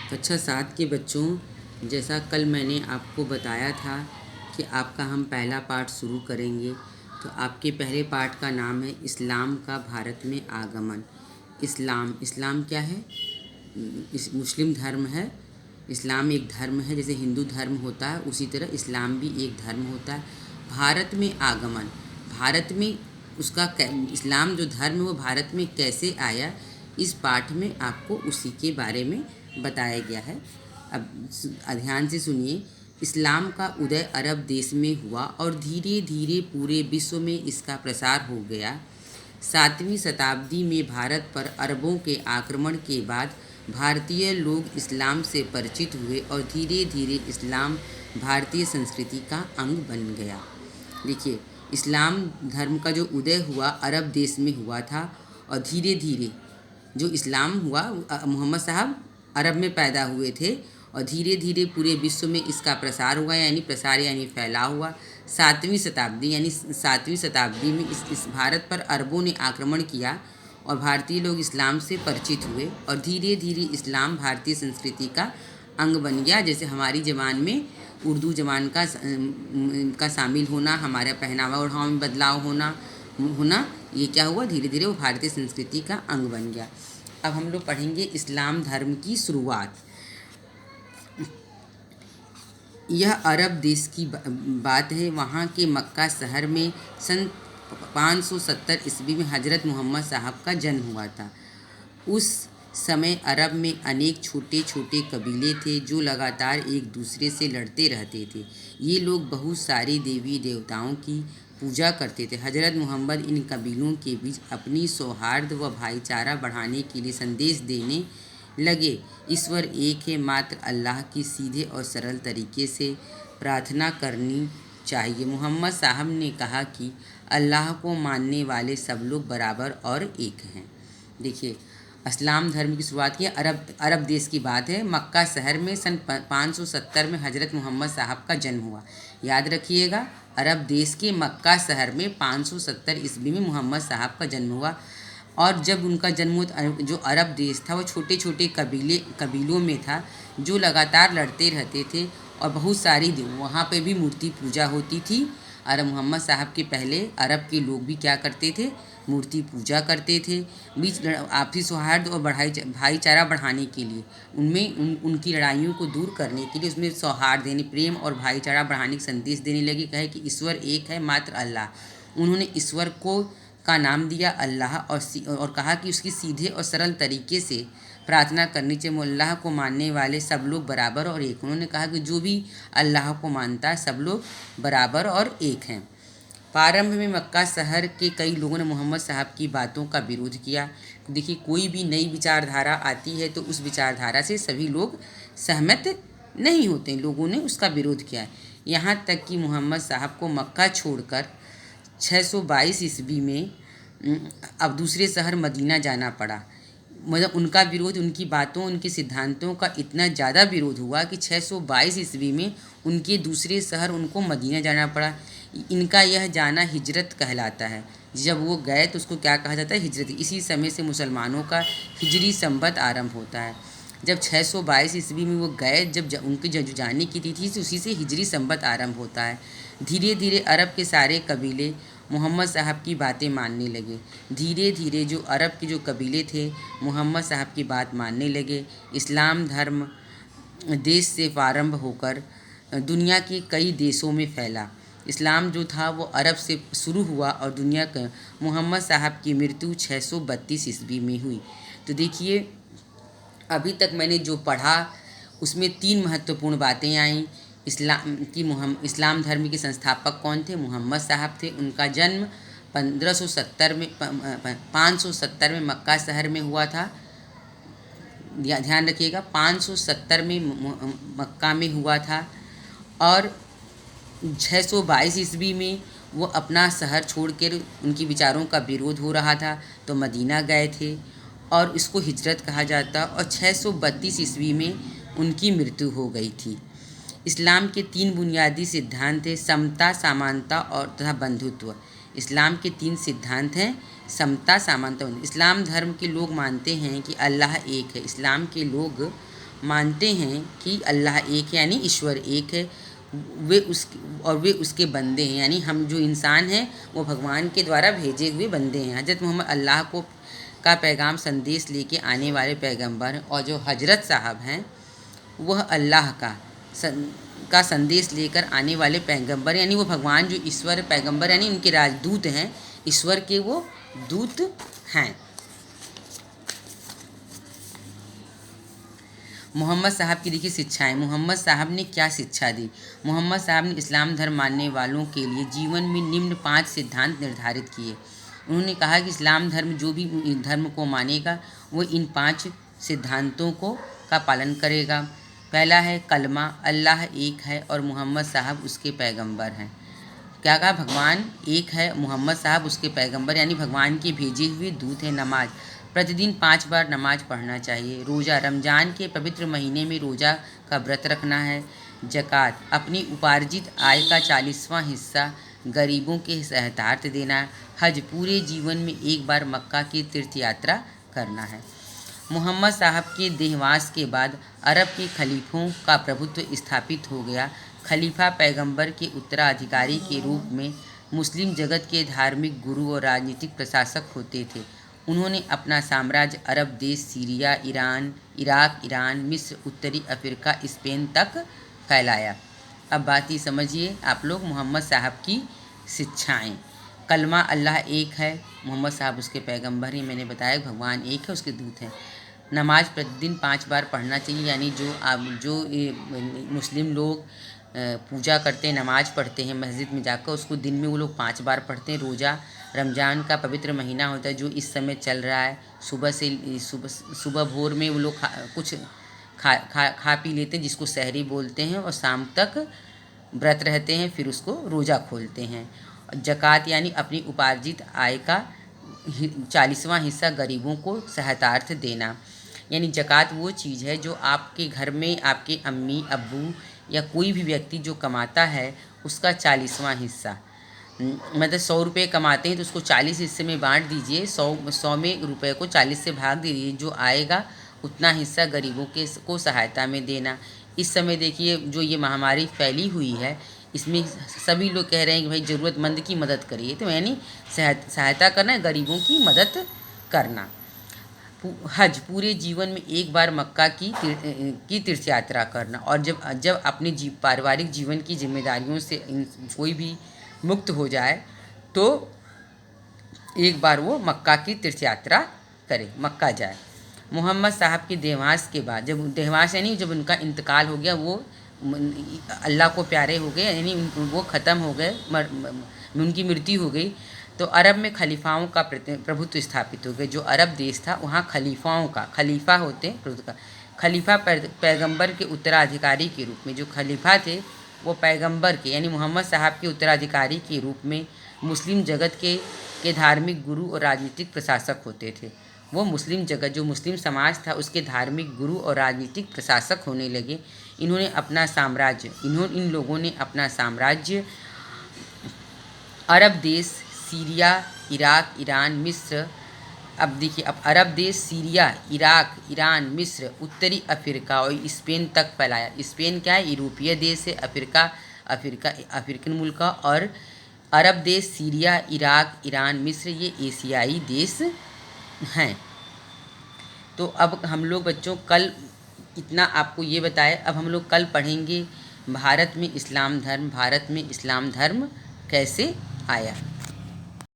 कक्षा 7 के बच्चों, जैसा कल मैंने आपको बताया था कि आपका हम पहला पाठ शुरू करेंगे। तो आपके पहले पाठ का नाम है इस्लाम का भारत में आगमन। इस्लाम क्या है? इस मुस्लिम धर्म है। इस्लाम एक धर्म है, जैसे हिंदू धर्म होता है उसी तरह इस्लाम भी एक धर्म होता है। भारत में आगमन, भारत में उसका इस्लाम जो धर्म है वो भारत में कैसे आया, इस पाठ में आपको उसी के बारे में बताया गया है। अब ध्यान से सुनिए। इस्लाम का उदय अरब देश में हुआ और धीरे धीरे पूरे विश्व में इसका प्रसार हो गया। 7वीं शताब्दी में भारत पर अरबों के आक्रमण के बाद भारतीय लोग इस्लाम से परिचित हुए और धीरे धीरे इस्लाम भारतीय संस्कृति का अंग बन गया। देखिए, इस्लाम धर्म का जो उदय हुआ अरब देश में हुआ था और धीरे धीरे जो इस्लाम हुआ, मोहम्मद साहब अरब में पैदा हुए थे और धीरे धीरे पूरे विश्व में इसका प्रसार हुआ, यानी प्रसार यानी फैलाव हुआ। 7वीं शताब्दी में इस भारत पर अरबों ने आक्रमण किया और भारतीय लोग इस्लाम से परिचित हुए और धीरे धीरे इस्लाम भारतीय संस्कृति का अंग बन गया। जैसे हमारी ज़बान में उर्दू ज़बान का शामिल होना, हमारा पहनावा ओढ़ावा में बदलाव होना, ये क्या हुआ? धीरे धीरे वो भारतीय संस्कृति का अंग बन गया। अब हम लोग पढ़ेंगे इस्लाम धर्म की शुरुआत। यह अरब देश की बात है। वहाँ के मक्का शहर में सन 570 ईस्वी में हज़रत मोहम्मद साहब का जन्म हुआ था। उस समय अरब में अनेक छोटे छोटे कबीले थे जो लगातार एक दूसरे से लड़ते रहते थे। ये लोग बहुत सारे देवी देवताओं की पूजा करते थे। हज़रत मोहम्मद इन कबीलों के बीच अपनी सौहार्द व भाईचारा बढ़ाने के लिए संदेश देने लगे। ईश्वर एक है, मात्र अल्लाह की सीधे और सरल तरीके से प्रार्थना करनी चाहिए। मोहम्मद साहब ने कहा कि अल्लाह को मानने वाले सब लोग बराबर और एक हैं। देखिए, इस्लाम धर्म की शुरुआत की अरब देश की बात है। मक्का शहर में सन 570 में हज़रत मोहम्मद साहब का जन्म हुआ। याद रखिएगा, अरब देश के मक्का शहर में 570 ईस्वी में मोहम्मद साहब का जन्म हुआ। और जब उनका जन्म हुआ, जो अरब देश था वो छोटे छोटे कबीलों में था जो लगातार लड़ते रहते थे और बहुत सारी वहाँ पे भी मूर्ति पूजा होती थी। और मोहम्मद साहब के पहले अरब के लोग भी क्या करते थे? मूर्ति पूजा करते थे। बीच आपसी सौहार्द और भाईचारा बढ़ाने के लिए, उनकी लड़ाइयों को दूर करने के लिए उसमें सौहार्द यानी प्रेम और भाईचारा बढ़ाने का संदेश देने लगे। कहे कि ईश्वर एक है, मात्र अल्लाह। उन्होंने ईश्वर का नाम दिया अल्लाह और कहा कि उसकी सीधे और सरल तरीके से प्रार्थना करनी चाहिए। अल्लाह को मानने वाले सब लोग बराबर और एक। उन्होंने कहा कि जो भी अल्लाह को मानता है सब लोग बराबर और एक हैं। प्रारंभ में मक्का शहर के कई लोगों ने मोहम्मद साहब की बातों का विरोध किया। देखिए, कोई भी नई विचारधारा आती है तो उस विचारधारा से सभी लोग सहमत नहीं होते। लोगों ने उसका विरोध किया, यहाँ तक कि मोहम्मद साहब को मक्का छोड़कर 622 ईस्वी में अब दूसरे शहर मदीना जाना पड़ा। मतलब उनका विरोध, उनकी बातों, उनके सिद्धांतों का इतना ज़्यादा विरोध हुआ कि 622 ईस्वी में उनके दूसरे शहर उनको मदीना जाना पड़ा। इनका यह जाना हिजरत कहलाता है। जब वो गए तो उसको क्या कहा जाता है? हिजरत। इसी समय से मुसलमानों का हिजरी संवत आरंभ होता है। जब 622 ईस्वी में वो गए, उनकी जो जाने की तिथि थी उसी से हिजरी संवत आरंभ होता है। धीरे धीरे अरब के सारे कबीले मोहम्मद साहब की बातें मानने लगे। धीरे धीरे जो अरब के जो कबीले थे मोहम्मद साहब की बात मानने लगे। इस्लाम धर्म देश से प्रारंभ होकर दुनिया के कई देशों में फैला। इस्लाम जो था वो अरब से शुरू हुआ और दुनिया का मोहम्मद साहब की मृत्यु 632 ईस्वी में हुई। तो देखिए, अभी तक मैंने जो पढ़ा उसमें 3 महत्वपूर्ण बातें आईं। इस्लाम धर्म के संस्थापक कौन थे? मोहम्मद साहब थे। उनका जन्म 570 में मक्का शहर में हुआ था। ध्यान रखिएगा, 570 में मक्का में हुआ था और 622 ईस्वी में वो अपना शहर छोड़कर, उनकी विचारों का विरोध हो रहा था तो मदीना गए थे और इसको हिजरत कहा जाता। और 632 ईस्वी में उनकी मृत्यु हो गई थी। इस्लाम के 3 बुनियादी सिद्धांत हैं, समता, समानता और तथा बंधुत्व। इस्लाम के 3 सिद्धांत हैं, समता, समानता। इस्लाम धर्म के लोग मानते हैं कि अल्लाह एक है। इस्लाम के लोग मानते हैं कि अल्लाह एक है, यानी ईश्वर एक है, वे उसके बंदे हैं, यानी हम जो इंसान हैं वो भगवान के द्वारा भेजे हुए बंदे हैं। हज़रत मोहम्मद अल्लाह को का पैगाम संदेश लेके आने वाले पैगंबर, और जो हजरत साहब हैं वह अल्लाह का संदेश लेकर आने वाले पैगंबर, यानी वो भगवान जो ईश्वर पैगंबर यानी उनके राजदूत हैं, ईश्वर के वो दूत हैं। मोहम्मद साहब की देखिए शिक्षाएं। मोहम्मद साहब ने क्या शिक्षा दी? मोहम्मद साहब ने इस्लाम धर्म मानने वालों के लिए जीवन में निम्न 5 सिद्धांत निर्धारित किए। उन्होंने कहा कि इस्लाम धर्म जो भी धर्म को मानेगा वो इन 5 सिद्धांतों का पालन करेगा। पहला है कलमा, अल्लाह एक है और मोहम्मद साहब उसके पैगंबर हैं। क्या कहा? भगवान एक है, मोहम्मद साहब उसके पैगंबर यानी भगवान के भेजे हुए दूत हैं। नमाज, प्रतिदिन 5 बार नमाज पढ़ना चाहिए। रोज़ा, रमज़ान के पवित्र महीने में रोज़ा का व्रत रखना है। ज़कात, अपनी उपार्जित आय का 40वां हिस्सा गरीबों के सहायतार्थ देना है। हज, पूरे जीवन में एक बार मक्का की तीर्थ यात्रा करना है। मोहम्मद साहब के देहवास के बाद अरब के खलीफों का प्रभुत्व स्थापित हो गया। खलीफा पैगंबर के उत्तराधिकारी के रूप में मुस्लिम जगत के धार्मिक गुरु और राजनीतिक प्रशासक होते थे। उन्होंने अपना साम्राज्य अरब देश, सीरिया, इराक, ईरान, मिस्र, उत्तरी अफ्रीका, स्पेन तक फैलाया। अब बात ही समझिए आप लोग मोहम्मद साहब की शिक्षाएं। कलमा, अल्लाह एक है, मोहम्मद साहब उसके पैगंबर हैं। मैंने बताया भगवान एक है, उसके दूत हैं। नमाज प्रतिदिन 5 बार पढ़ना चाहिए, यानी जो मुस्लिम लोग पूजा करते हैं, नमाज पढ़ते हैं मस्जिद में जाकर, उसको दिन में वो लोग 5 बार पढ़ते हैं। रोज़ा, रमज़ान का पवित्र महीना होता है जो इस समय चल रहा है, सुबह भोर में वो लोग कुछ खा पी लेते हैं जिसको सहरी बोलते हैं, और शाम तक व्रत रहते हैं, फिर उसको रोज़ा खोलते हैं। ज़कात यानी अपनी उपार्जित आय का 40वां हिस्सा गरीबों को सहायतार्थ देना। यानी ज़कात वो चीज़ है जो आपके घर में आपके अम्मी अब्बू या कोई भी व्यक्ति जो कमाता है उसका 40वां हिस्सा, मतलब 100 रुपये कमाते हैं तो उसको 40 हिस्से में बांट दीजिए। 100 में रुपये को 40 से भाग दीजिए, जो आएगा उतना हिस्सा गरीबों को सहायता में देना। इस समय देखिए जो ये महामारी फैली हुई है, इसमें सभी लोग कह रहे हैं कि भाई ज़रूरतमंद की मदद करिए, तो यानी सहायता करना, गरीबों की मदद करना। हज, पूरे जीवन में एक बार मक्का की तीर्थ यात्रा करना। और जब अपने पारिवारिक जीवन की जिम्मेदारियों से कोई भी मुक्त हो जाए तो एक बार वो मक्का की तीर्थ यात्रा करे, मक्का जाए। मोहम्मद साहब के देहवास के बाद, जब देहवास यानी जब उनका इंतकाल हो गया, वो अल्लाह को प्यारे हो गए, यानी वो ख़त्म हो गए, उनकी मृत्यु हो गई, तो अरब में खलीफाओं का प्रभुत्व स्थापित हो गया। जो अरब देश था वहाँ खलीफाओं का, खलीफा होते हैं प्रभुत्व का, खलीफा पैगंबर के उत्तराधिकारी के रूप में, जो खलीफा थे वो पैगंबर के यानी मोहम्मद साहब के उत्तराधिकारी के रूप में मुस्लिम जगत के धार्मिक गुरु और राजनीतिक प्रशासक होते थे। वो मुस्लिम जगत, जो मुस्लिम समाज था, उसके धार्मिक गुरु और राजनीतिक प्रशासक होने लगे। इन लोगों ने अपना साम्राज्य अरब देश, सीरिया, इराक, ईरान, मिस्र, अब देखिए अब अरब देश, सीरिया, इराक, ईरान, मिस्र, उत्तरी अफ्रीका और स्पेन तक फैलाया। स्पेन क्या है? यूरोपीय देश है। अफ्रीकन मुल्क का, और अरब देश, सीरिया, इराक, ईरान, मिस्र ये एशियाई देश हैं। तो अब हम लोग बच्चों कल इतना आपको ये बताए, अब हम लोग कल पढ़ेंगे भारत में इस्लाम धर्म कैसे आया।